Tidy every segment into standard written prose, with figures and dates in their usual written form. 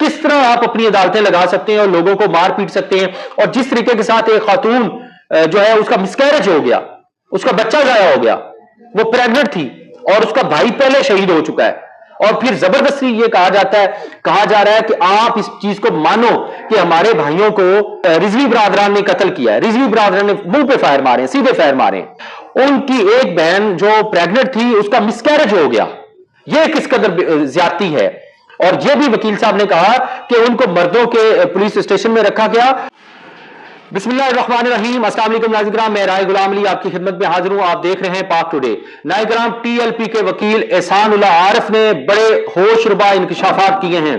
किस तरह आप अपनी अदालतें लगा सकते हैं और लोगों को मार पीट सकते हैं। और जिस तरीके के साथ एक खातून जो है उसका मिसकैरेज हो गया, उसका बच्चा जाया हो गया, वो प्रेग्नेंट थी और उसका भाई पहले शहीद हो चुका है, और फिर जबरदस्ती ये कहा जा रहा है कि आप इस चीज को मानो कि हमारे भाइयों को रिजवी बरादरान ने कत्ल किया है। रिजवी बरादरान ने मुंह पे फायर मारे, सीधे फायर मारे। उनकी एक बहन जो प्रेग्नेंट थी उसका मिसकैरेज हो गया। ये किस कदर ज्यादती है। और ये भी वकील साहब ने कहा कि उनको मर्दों के पुलिस स्टेशन में रखा गया। बिस्मिल्लाहिर्रहमानिर्रहीम, अस्सलाम वालेकुम नाज़रीन, मैं राय गुलाम अली आपकी खिदमत में हाजिर हूं। आप देख रहे हैं पाक टुडे। नाज़रीन, टीएलपी के वकील एहसान उल्लाह आरिफ ने बड़े होशरुबा इंकशाफात किए हैं।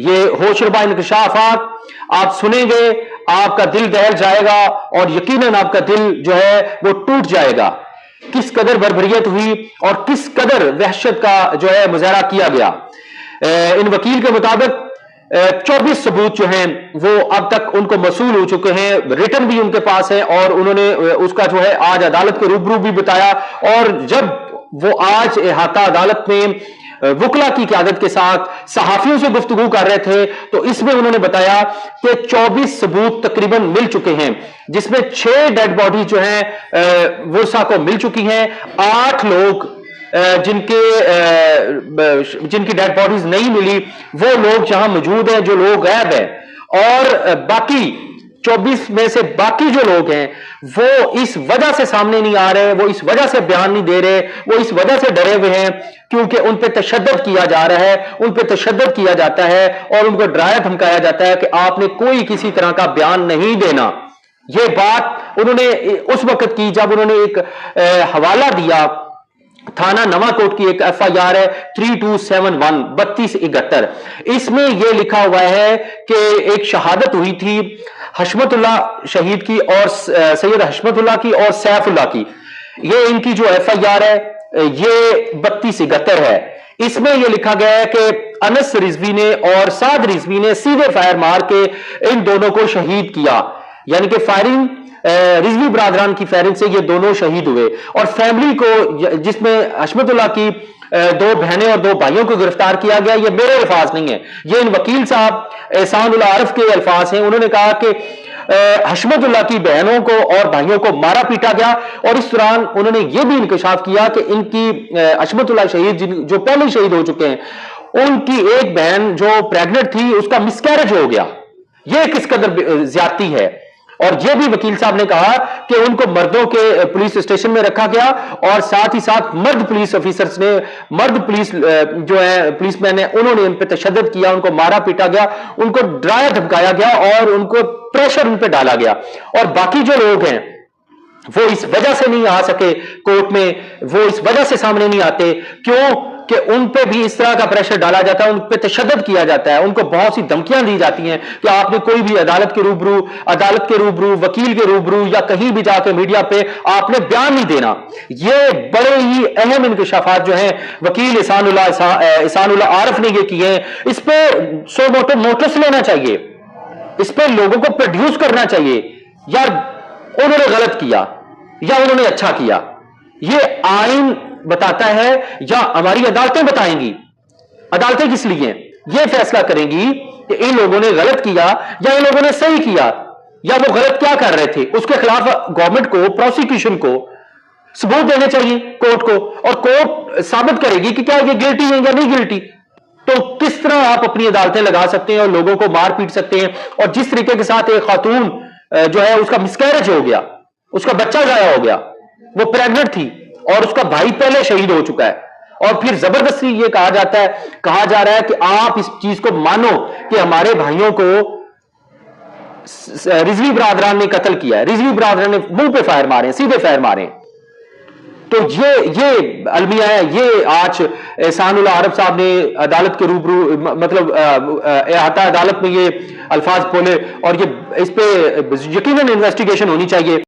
ये होशरुबा इंकशाफात आप सुनेंगे, आपका दिल दहल जाएगा और यकीनन आपका दिल जो है वो टूट जाएगा। किस कदर बर्बरियत हुई और किस कदर वहशत का जो है मुजाहरा किया गया। इन वकील के मुताबिक 24 सबूत जो हैं वो अब तक उनको मसूल हो चुके हैं, रिटर्न भी उनके पास है, और उन्होंने उसका जो है आज अदालत के रूबरू भी बताया। और जब वो आज इहाता अदालत में वकला की क़यादत के साथ सहाफियों से गुफ्तगू कर रहे थे तो इसमें उन्होंने बताया कि 24 सबूत तकरीबन मिल चुके हैं, जिसमें 6 डेड बॉडी जो है वर्षा को मिल चुकी हैं। 8 लोग जिनकी डेड बॉडीज नहीं मिली, वो लोग जहां मौजूद हैं, जो लोग गायब हैं। और बाकी 24 में से बाकी जो लोग हैं वो इस वजह से सामने नहीं आ रहे, वो इस वजह से बयान नहीं दे रहे, वो इस वजह से डरे हुए हैं क्योंकि उन पे तशद्दुद किया जा रहा है, उन पे तशद्दुद किया जाता है और उनको डराया धमकाया जाता है कि आपने कोई किसी तरह का बयान नहीं देना। ये बात उन्होंने उस वक्त की जब उन्होंने एक हवाला दिया, थाना नवाकोट की एक FIR है 3271 3271। इसमें यह लिखा हुआ है कि एक शहादत हुई थी हशमतुल्लाह शहीद की और सैयद हशमतुल्लाह की और सैफुल्लाह की। ये इनकी जो FIR है ये 3271 है। इसमें यह लिखा गया है कि अनस रिजवी ने और साद रिजवी ने सीधे फायर मार के इन दोनों को शहीद किया, यानी कि फायरिंग रिजवी बरादरान की फायरिंग से ये दोनों शहीद हुए। और फैमिली को, जिसमें हशमतुल्लाह की 2 बहनें और 2 भाइयों को गिरफ्तार किया गया, ये मेरे अल्फाज नहीं है, ये इन वकील साहब एहसान उल्लाह आरिफ के अल्फाज हैं। उन्होंने कहा कि हशमतुल्लाह की बहनों को और भाइयों को मारा पीटा गया। और इस दौरान उन्होंने ये भी इंकशाफ किया कि इनकी हशमतुल्लाह शहीद जो पहले शहीद हो चुके हैं, उनकी एक बहन जो प्रेग्नेंट थी उसका मिसकैरेज हो गया। यह किस कदर ज्यादती है। और यह भी वकील साहब ने कहा कि उनको मर्दों के पुलिस स्टेशन में रखा गया और साथ ही साथ मर्द पुलिस ऑफिसर्स ने, मर्द पुलिस जो है पुलिसमैन है, उन्होंने इन पर तशद्दुद किया, उनको मारा पीटा गया, उनको डराया धमकाया गया और उनको प्रेशर उन पर डाला गया। और बाकी जो लोग हैं वो इस वजह से नहीं आ सके कोर्ट में, वो इस वजह से सामने नहीं आते क्यों कि उन पे भी इस तरह का प्रेशर डाला जाता है, उन पे तशद्दुद किया जाता है, उनको बहुत सी धमकियां दी जाती हैं कि आपने कोई भी अदालत के रूबरू, वकील के रूबरू या कहीं भी जाके मीडिया पे आपने बयान नहीं देना। ये बड़े ही अहम इंकशाफात जो हैं वकील एहसान उल्लाह आरिफ ने ये किए हैं। इस पे सो नोटिस लेना चाहिए, इस पे लोगों को प्रोड्यूस करना चाहिए, यार उन्होंने गलत किया या उन्होंने अच्छा किया। ये आइन बताता है या हमारी अदालतें बताएंगी। अदालतें किस लिए हैं? ये फैसला करेंगी कि इन लोगों ने गलत किया या इन लोगों ने सही किया, या वो गलत क्या कर रहे थे। उसके खिलाफ गवर्नमेंट को, प्रोसिक्यूशन को सबूत देने चाहिए कोर्ट को, और कोर्ट साबित करेगी कि क्या ये गिल्टी है या नहीं गिल्टी। तो किस तरह आप अपनी अदालतें लगा सकते हैं और लोगों को मार पीट सकते हैं। और जिस तरीके के साथ एक खातून जो है उसका मिसकैरेज हो गया, उसका बच्चा जाया हो गया, वो प्रेग्नेंट थी और उसका भाई पहले शहीद हो चुका है, और फिर जबरदस्ती ये कहा जा रहा है कि आप इस चीज को मानो कि हमारे भाइयों को रिजवी बरादरान ने कत्ल किया है, रिजवी बरादरान ने मुंह पे फायर मारे, सीधे फायर मारे। तो ये अलमिया है। ये आज एहसान उल्लाह आरिफ साहब ने अदालत के रूबरू, मतलब इहाता अदालत में ये अल्फाज बोले, और ये इस पे यकीनन इन्वेस्टिगेशन होनी चाहिए।